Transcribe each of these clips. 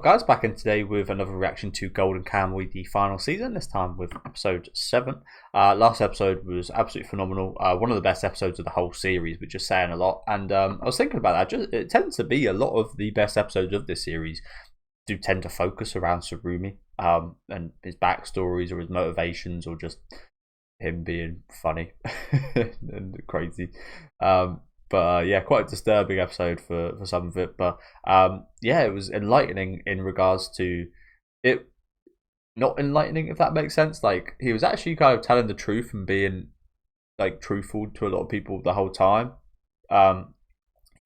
Guys, back in today with another reaction to Golden Kamuy, the final season, this time with episode 7. Last episode was absolutely phenomenal, one of the best episodes of the whole series, which is saying a lot. And I was thinking about that, it tends to be a lot of the best episodes of this series do tend to focus around Tsurumi and his backstories or his motivations or just him being funny and crazy. But yeah, quite a disturbing episode for some of it. But yeah, it was enlightening in regards to it. Not enlightening, if that makes sense. Like, he was actually kind of telling the truth and being like truthful to a lot of people the whole time. Kind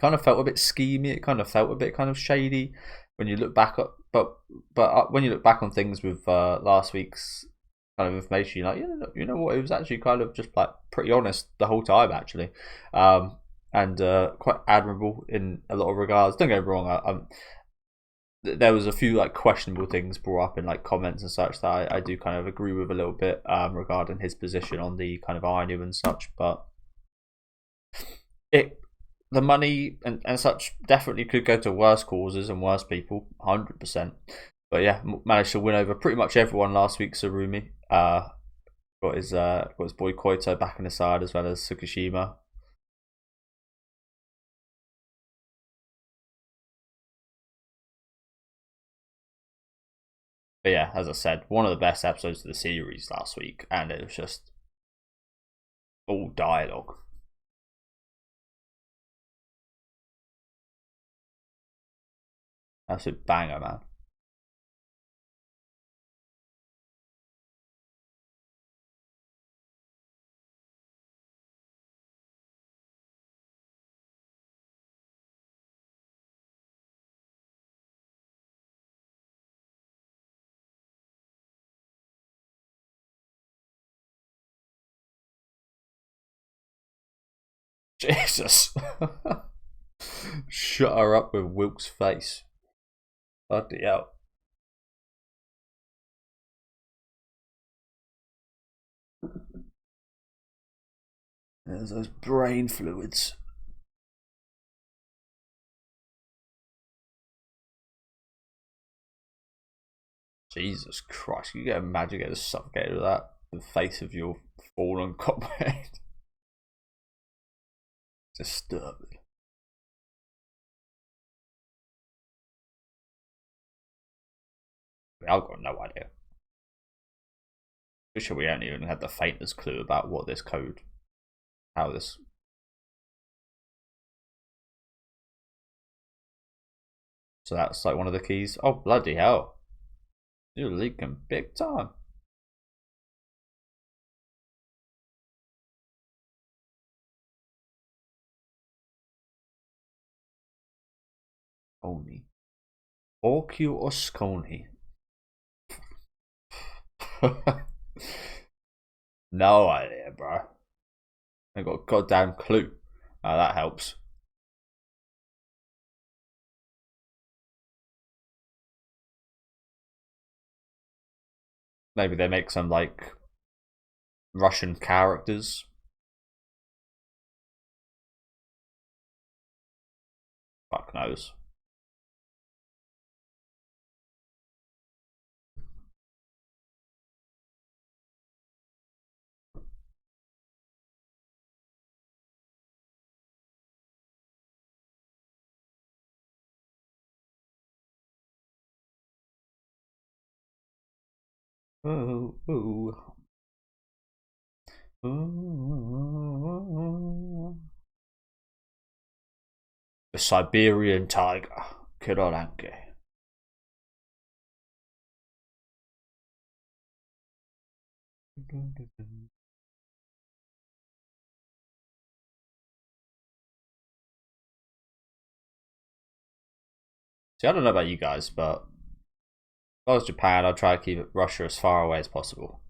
of felt a bit schemy. It kind of felt a bit kind of shady when you look back at, but when you look back on things with last week's kind of information, you're like, yeah, you know what, it was actually kind of just like pretty honest the whole time, actually. And quite admirable in a lot of regards. Don't get me wrong, there was a few like questionable things brought up in like comments and such that I do kind of agree with a little bit regarding his position on the kind of Ainu and such, but the money and such definitely could go to worse causes and worse people, 100%. But yeah, managed to win over pretty much everyone last week. Tsurumi got his boy Koito back in the side, as well as Tsukishima. But yeah, as I said, one of the best episodes of the series last week, and it was just all dialogue. That's a banger, man. Jesus. Shut her up with Wilk's face. Bloody hell. There's those brain fluids. Jesus Christ, you can imagine getting suffocated with that. The face of your fallen comrade. Disturbing. I've got no idea. For sure, we haven't even had the faintest clue about what this code, how this. So that's like one of the keys. Oh, bloody hell. You're leaking big time. Oni. Orcu Osconi. No idea, bro. I got a goddamn clue. That helps. Maybe they make some like Russian characters. Fuck knows. Ooh, ooh. Ooh. The Siberian tiger, Kirolanke. See, I don't know about you guys, but if I was Japan, I'd try to keep Russia as far away as possible.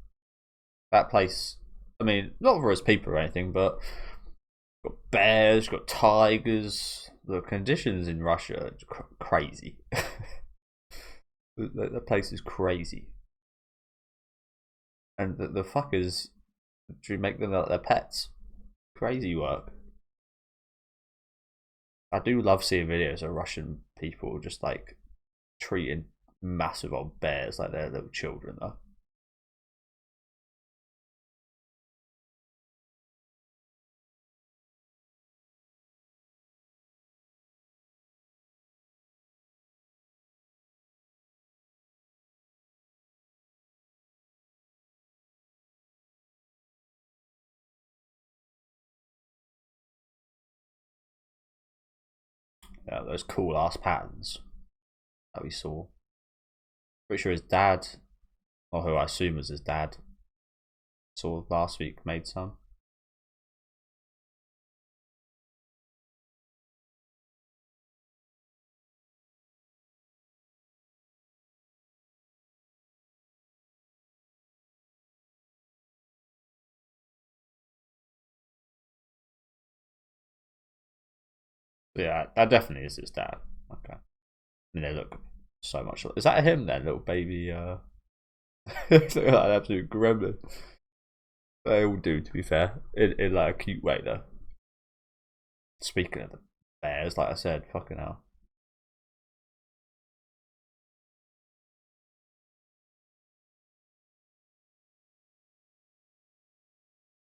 That place, I mean, not for its people or anything, but got bears, got tigers. The conditions in Russia are crazy. the place is crazy, and the fuckers do make them like their pets. Crazy work. I do love seeing videos of Russian people just like treating massive old bears like they're little children, though. Yeah, those cool ass patterns that we saw. Pretty sure his dad, or who I assume was his dad, saw last week made some. But yeah, that definitely is his dad. Okay. I mean, they look so much. Is that him then, little baby? Look like an absolute gremlin. They all do, to be fair, in like a cute way, though. Speaking of the bears, like I said, fucking hell.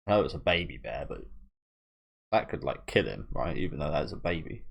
I know it's a baby bear, but that could like kill him, right? Even though that's a baby.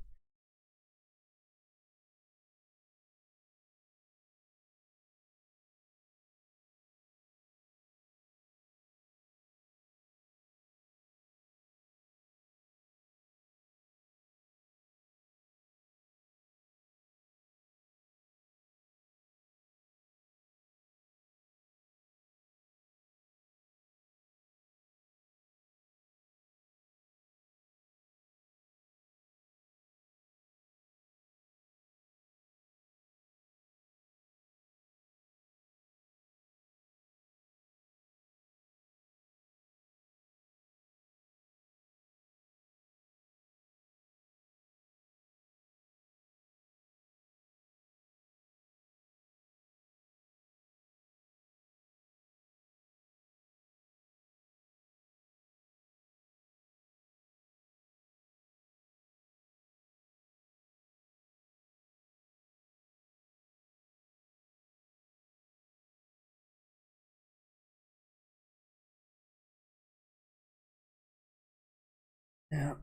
Yeah.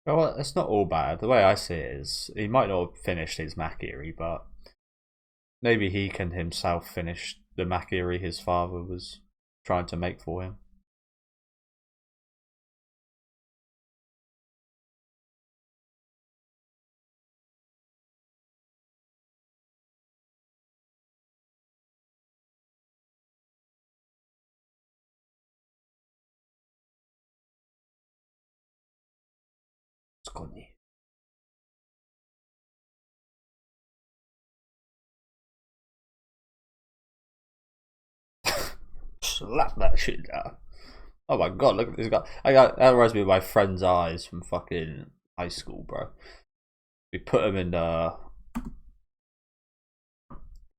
Well, it's not all bad. The way I see it is, he might not have finished his Makiri, but maybe he can himself finish the Makiri his father was trying to make for him. Slap that shit down. Oh my god, look at this guy. That reminds me of my friend's eyes from fucking high school, bro. We put him in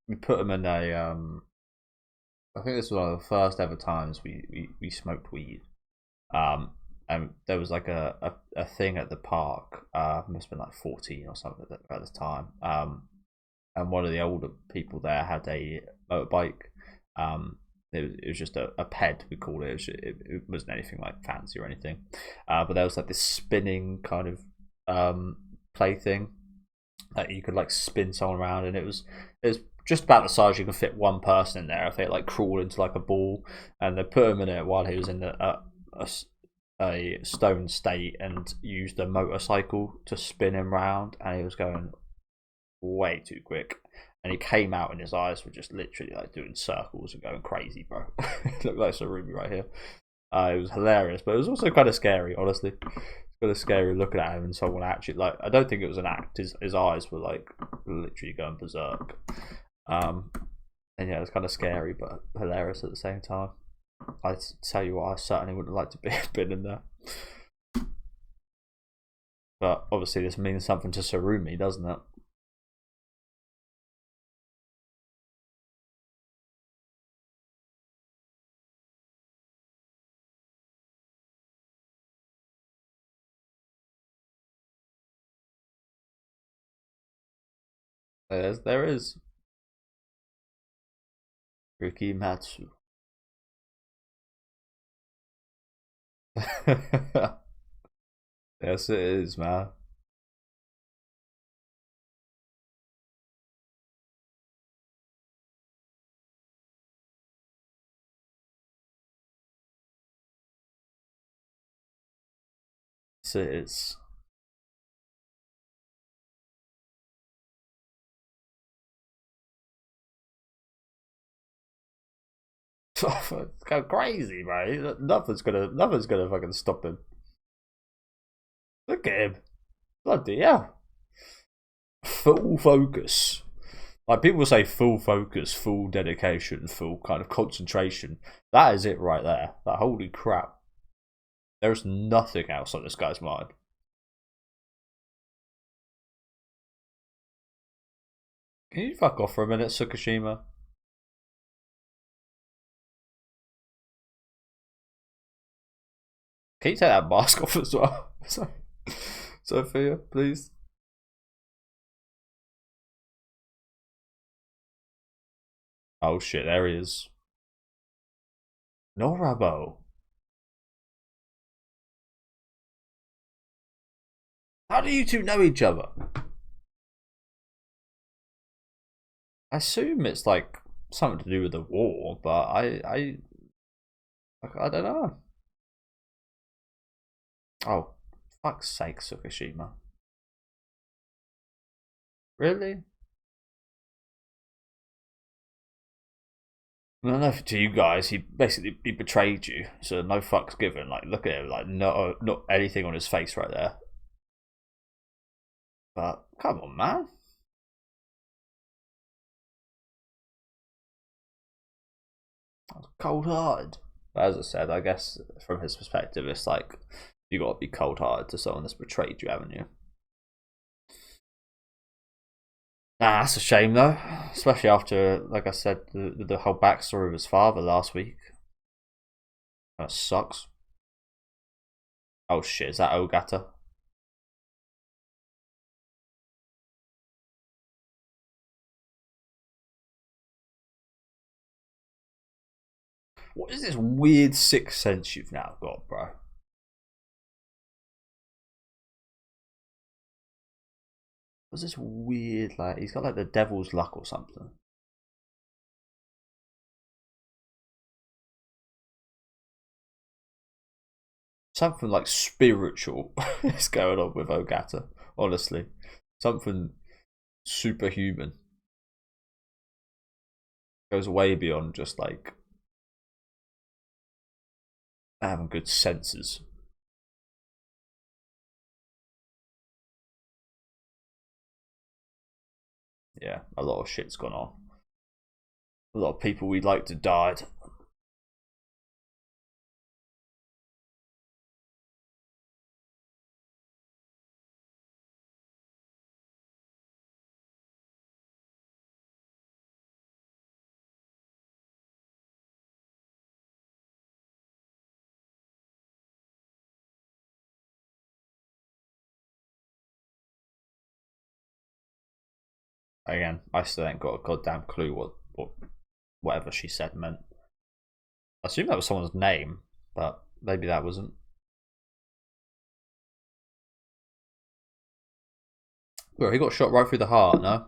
we put him in a I think this was one of the first ever times we smoked weed. And there was like a thing at the park. Must have been like 14 or something at the time. And one of the older people there had a motorbike. It was just a ped, we called it. It wasn't anything like fancy or anything. But there was like this spinning kind of play thing that you could like spin someone around, and it was just about the size you could fit one person in there if they like crawl into like a ball. And they put him in it while he was in a stone state and used a motorcycle to spin him round, and he was going way too quick. And he came out and his eyes were just literally like doing circles and going crazy, bro. It looked like Sarumi right here. It was hilarious, but it was also kind of scary, honestly. It's kind of scary looking at him and someone actually, like, I don't think it was an act. His eyes were like literally going berserk. And yeah, it was kind of scary but hilarious at the same time. I tell you what, I certainly wouldn't like to be been in there. But obviously, this means something to Sarumi, doesn't it? There is Riki Matsu. Yes, it is, man. Yes, it is. Go crazy, mate. Nothing's gonna fucking stop him. Look at him. Bloody hell. Full focus. Like people say full focus, full dedication, full kind of concentration. That is it right there. Like holy crap. There's nothing else on this guy's mind. Can you fuck off for a minute, Tsukishima? Can you take that mask off as well? Sophia, please. Oh shit, there he is. Norabo. How do you two know each other? I assume it's like something to do with the war, but I don't know. Oh, fuck's sake, Tsukishima. Really? No, no, to you guys, he betrayed you, so no fucks given. Like, look at him, like not anything on his face right there. But come on, man. Cold hearted. As I said, I guess from his perspective, it's like you got to be cold hearted to someone that's betrayed you, haven't you? Nah, that's a shame though, especially after, like I said, the whole backstory of his father last week. That sucks. Oh shit, is that Ogata? What is this weird sixth sense you've now got, bro? What's this weird, like, he's got like the devil's luck or something. Something like spiritual is going on with Ogata, honestly. Something superhuman. Goes way beyond just like having good senses. Yeah, a lot of shit's gone on. A lot of people we'd like to died. Again, I still ain't got a goddamn clue what whatever she said meant. I assume that was someone's name, but maybe that wasn't. Well, he got shot right through the heart, no?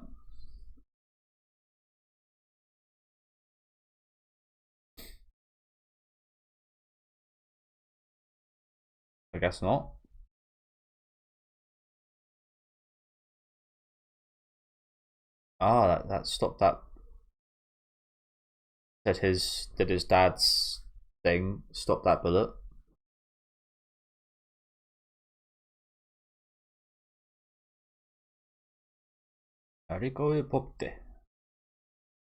I guess not. Ah, that stopped that. Did his dad's thing stop that bullet? Arigo Popte.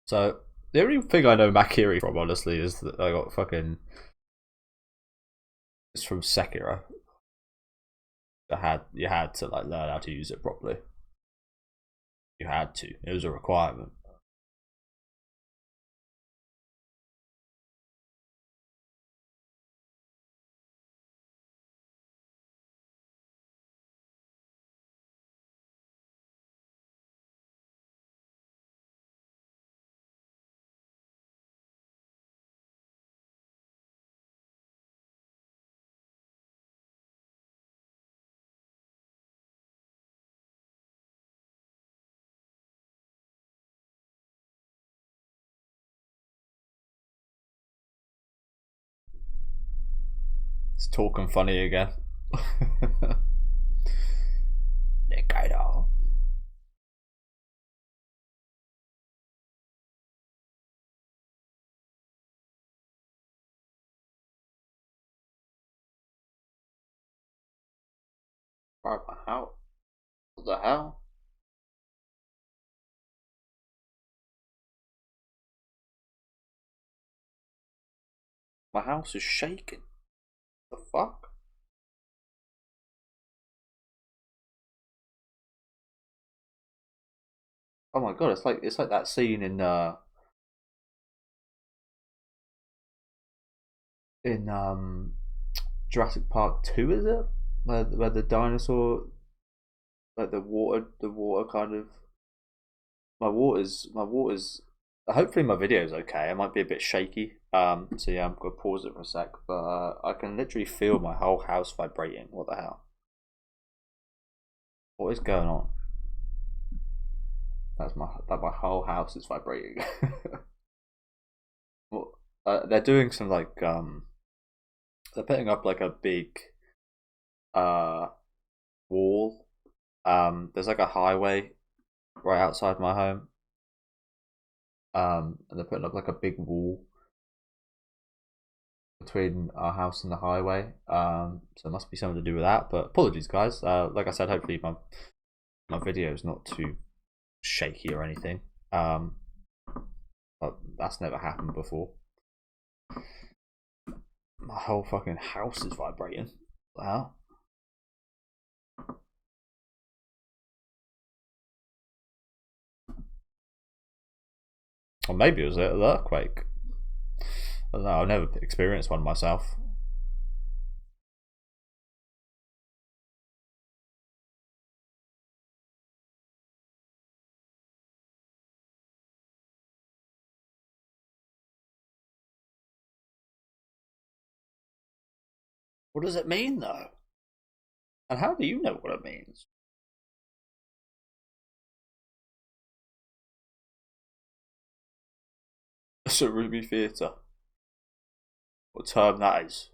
So The only thing I know Makiri from, honestly, is that I got fucking. It's from Sekiro. You had to like learn how to use it properly. You had to. It was a requirement. It's talking funny again. Decoding. Right, my house. What the hell? My house is shaking. The fuck? Oh my god! It's like that scene in Jurassic Park 2, is it? Where the dinosaur, like the water kind of. My water's. Hopefully my video's okay. It might be a bit shaky. So yeah, I'm gonna pause it for a sec. But I can literally feel my whole house vibrating. What the hell? What is going on? My whole house is vibrating. Well, they're doing some like they're putting up like a big uh wall. There's like a highway right outside my home. And they're putting up like a big wall between our house and the highway. So it must be something to do with that. But apologies, guys. Like I said, hopefully my video is not too shaky or anything. But that's never happened before. My whole fucking house is vibrating. Wow. Or maybe it was an earthquake. I don't know. I've never experienced one myself. What does it mean, though? And how do you know what it means? It's a Ruby Theatre. What term that is?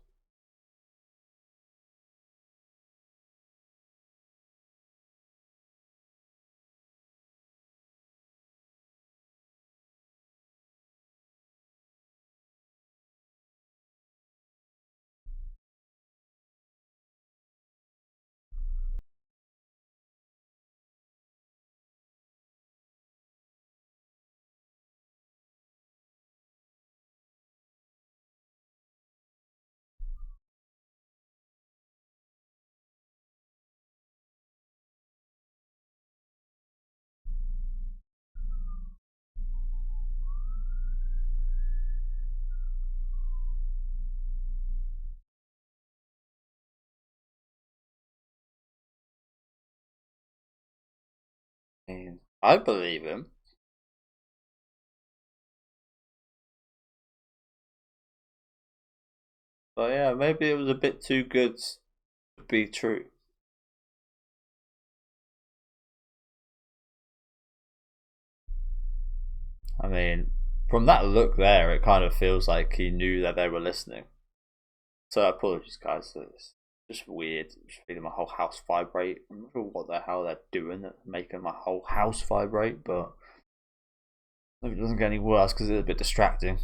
I believe him. But yeah, maybe it was a bit too good to be true. I mean, from that look there, it kind of feels like he knew that they were listening. So apologies, guys. It's just weird. Just feeling my whole house vibrate. I'm not sure what the hell they're doing that's making my whole house vibrate, but maybe it doesn't get any worse because it's a bit distracting.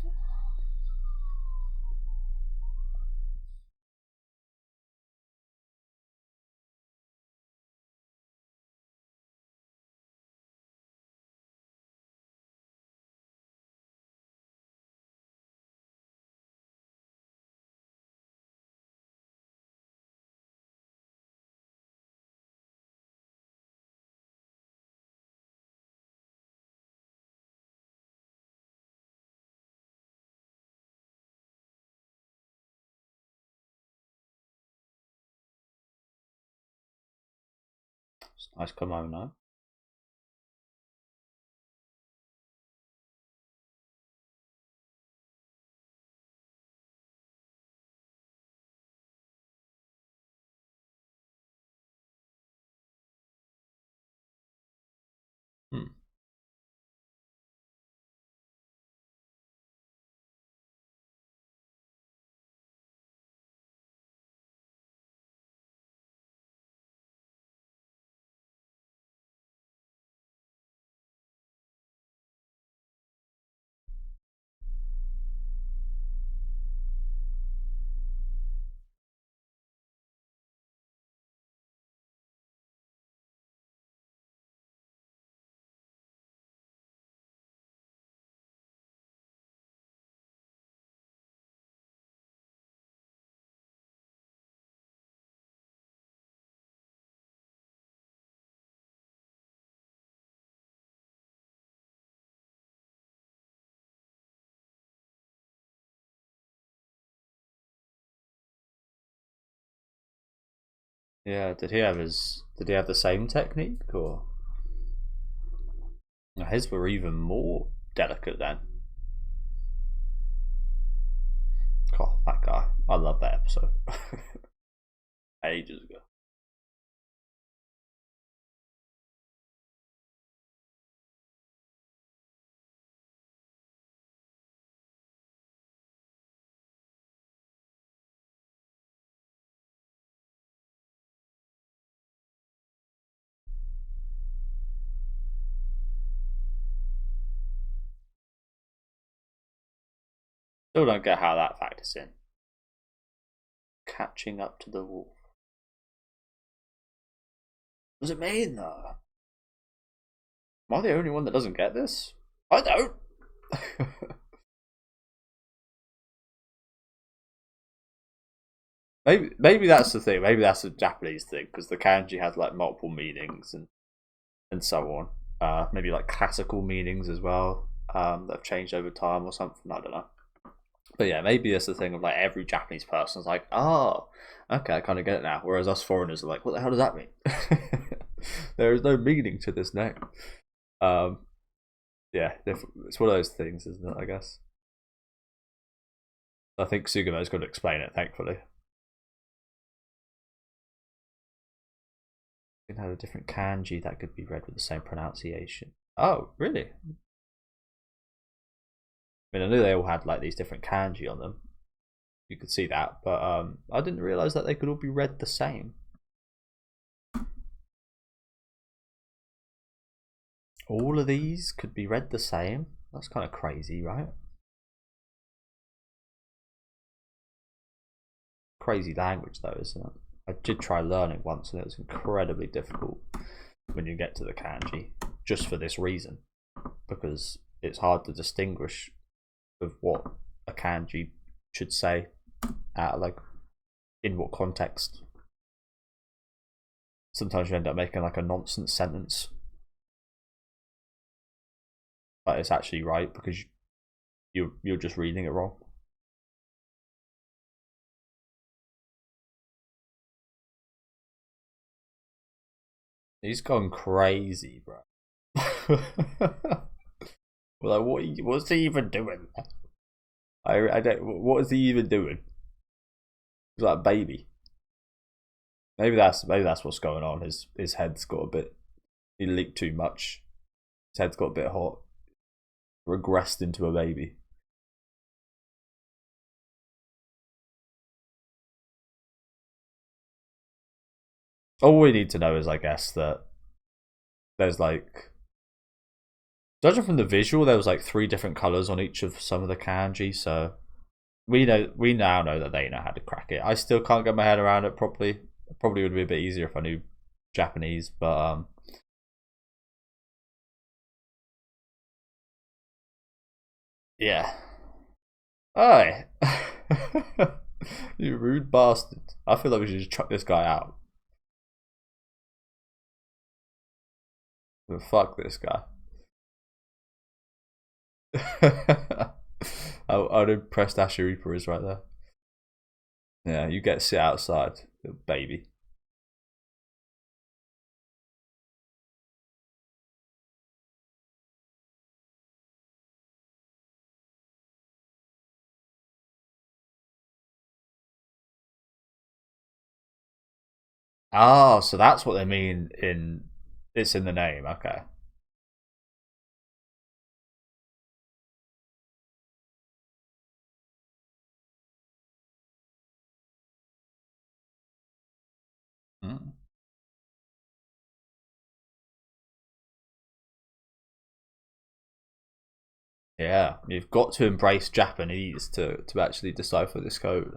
It's a nice kimono. Hmm. Yeah, did he have the same technique or his were even more delicate then? God, that guy. I love that episode. Ages ago. Still don't get how that factors in. Catching up to the wolf. What does it mean though? Am I the only one that doesn't get this? I don't. maybe that's the thing. Maybe that's a Japanese thing because the kanji has like multiple meanings and so on. Maybe like classical meanings as well that have changed over time or something. I don't know. But yeah, maybe that's the thing of like every Japanese person is like, oh, okay, I kind of get it now. Whereas us foreigners are like, what the hell does that mean? There is no meaning to this name. Um, yeah, it's one of those things, isn't it? I guess. I think Sugumo's going to explain it, thankfully. It had a different kanji that could be read with the same pronunciation. Oh, really? I mean, I knew they all had like these different kanji on them. You could see that, but I didn't realize that they could all be read the same. All of these could be read the same. That's kind of crazy, right? Crazy language, though, isn't it? I did try learning once, and it was incredibly difficult when you get to the kanji, just for this reason, because it's hard to distinguish of what a kanji should say, like in what context. Sometimes you end up making like a nonsense sentence, but it's actually right because you're just reading it wrong. He's gone crazy, bro. Well, like, what's he even doing? I don't. What is he even doing? He's like a baby. Maybe that's what's going on. His head's got a bit. He leaked too much. His head's got a bit hot. Regressed into a baby. All we need to know is, I guess, that there's like, judging from the visual, there was like 3 different colors on each of some of the kanji. So we now know that they know how to crack it. I still can't get my head around it properly. It probably would be a bit easier if I knew Japanese, but yeah. Oi. You rude bastard. I feel like we should just chuck this guy out. Fuck this guy. I'd impressed Ashiripa is right there. Yeah, you get to sit outside, baby. Oh, so that's what they mean in it's in the name. Okay. Mm. Yeah, you've got to embrace Japanese to actually decipher this code.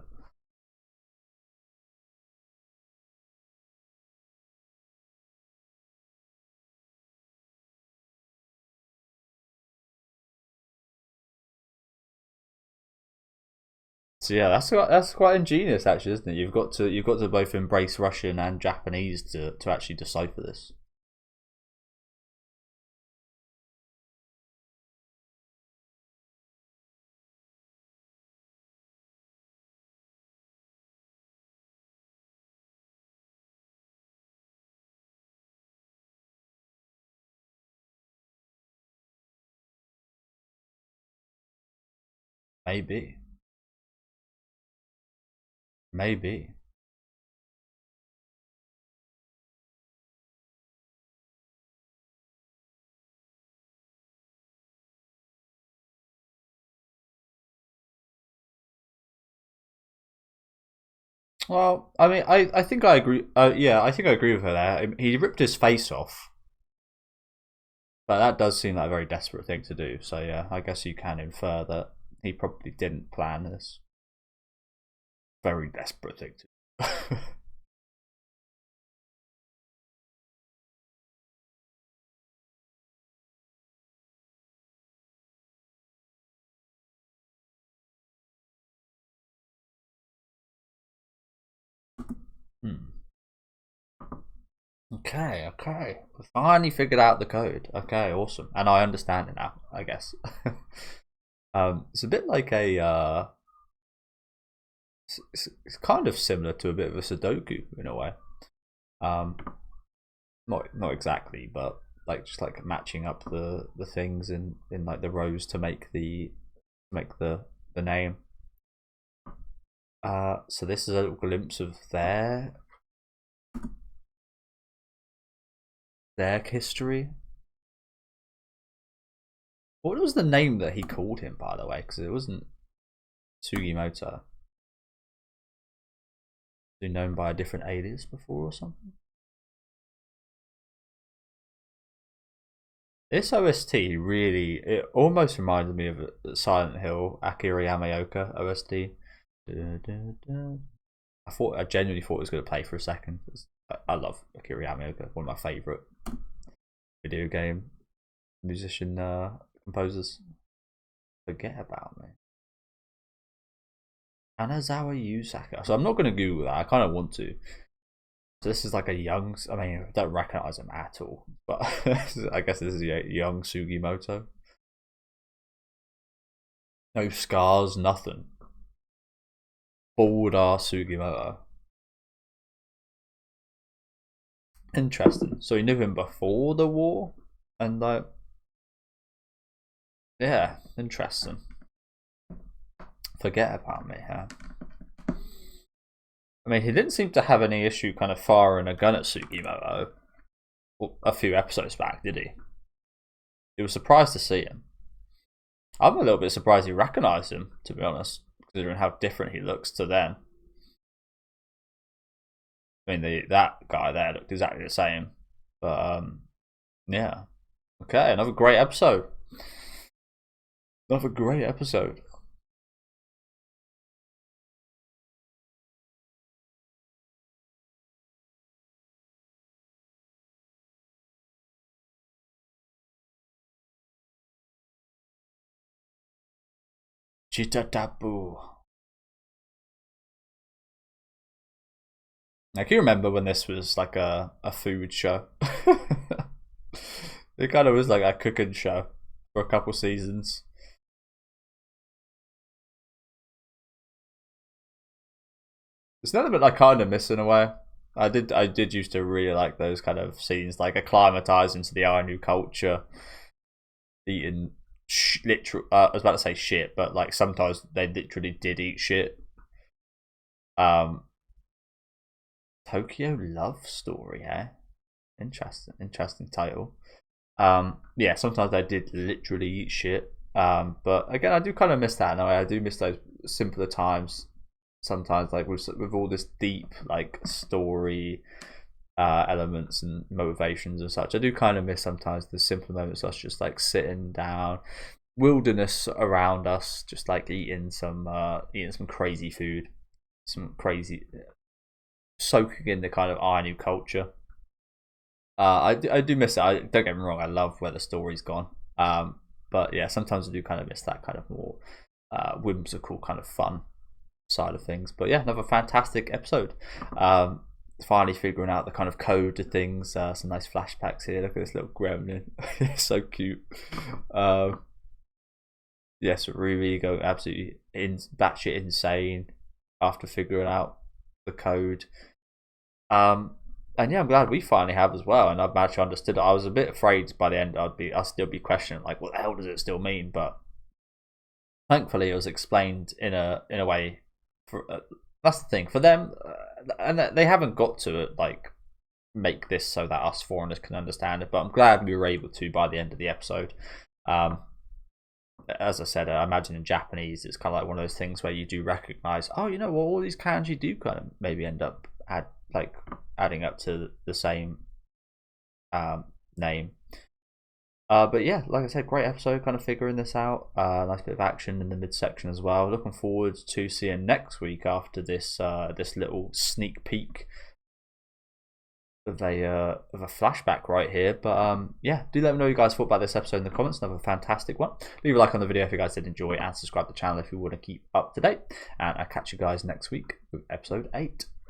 So yeah, that's quite ingenious, actually, isn't it? You've got to both embrace Russian and Japanese to actually decipher this. Maybe, maybe. Well, I mean, I think I agree. Yeah, I think I agree with her there. He ripped his face off, but that does seem like a very desperate thing to do. So yeah, I guess you can infer that he probably didn't plan this. Very desperate thing to do. Hmm. Okay, okay. We finally figured out the code. Okay, awesome. And I understand it now, I guess. It's a bit like a it's kind of similar to a bit of a Sudoku in a way. Um, not exactly, but like just like matching up the things in like the rows to make the name. So this is a little glimpse of their history. What was the name that he called him, by the way? Because it wasn't Sugimoto. Been known by a different alias before or something. This OST really, it almost reminded me of Silent Hill Akira Yamaoka OST. I genuinely thought it was going to play for a second. I love Akira Yamaoka, one of my favorite video game musician composers. Forget about me. Anazawa Yusaka. So I'm not going to Google that. I kind of want to. So this is like a young. I mean, I don't recognize him at all. But I guess this is a young Sugimoto. No scars, nothing. Bald ass Sugimoto. Interesting. So he knew him before the war, and like, yeah, interesting. Forget about me, huh? I mean, he didn't seem to have any issue kind of firing a gun at Sugimoto a few episodes back, did he? He was surprised to see him. I'm a little bit surprised he recognised him, to be honest, considering how different he looks to then. I mean, that guy there looked exactly the same. But yeah. Okay, another great episode. Another great episode. Chitatapu. I can remember when this was like a food show. It kind of was like a cooking show for a couple seasons. It's an element I kind of miss in a way. I did used to really like those kind of scenes, like acclimatizing to the Ainu culture, eating literal. I was about to say shit, but like sometimes they literally did eat shit. Um, Tokyo Love Story, eh? Interesting title. Yeah, sometimes I did literally eat shit. But again, I do kind of miss that. No, I do miss those simpler times. Sometimes, like with all this deep like story elements and motivations and such, I do kind of miss sometimes the simpler moments. Us just like sitting down, wilderness around us, just like eating some crazy food, some crazy soaking in the kind of Ainu culture. I do miss it. Don't get me wrong. I love where the story's gone. But yeah, sometimes I do kind of miss that kind of more whimsical kind of fun side of things. But yeah, another fantastic episode. Finally figuring out the kind of code to things. Some nice flashbacks here. Look at this little gremlin. So cute. Yes, really go absolutely batshit insane after figuring out the code. And yeah, I'm glad we finally have as well, and I've actually understood it. I was a bit afraid by the end I'll still be questioning like, what the hell does it still mean? But thankfully, it was explained in a way. That's the thing for them, and they haven't got to like make this so that us foreigners can understand it. But I'm glad we were able to by the end of the episode. As I said, I imagine in Japanese it's kind of like one of those things where you do recognize, oh, you know, well, all these kanji do kind of maybe end up adding up to the same name. But yeah, like I said, great episode, kind of figuring this out. Nice bit of action in the midsection as well. Looking forward to seeing next week after this this little sneak peek of a flashback right here. But yeah, do let me know what you guys thought about this episode in the comments. Another fantastic one. Leave a like on the video if you guys did enjoy, and subscribe to the channel if you want to keep up to date. And I'll catch you guys next week with episode 8.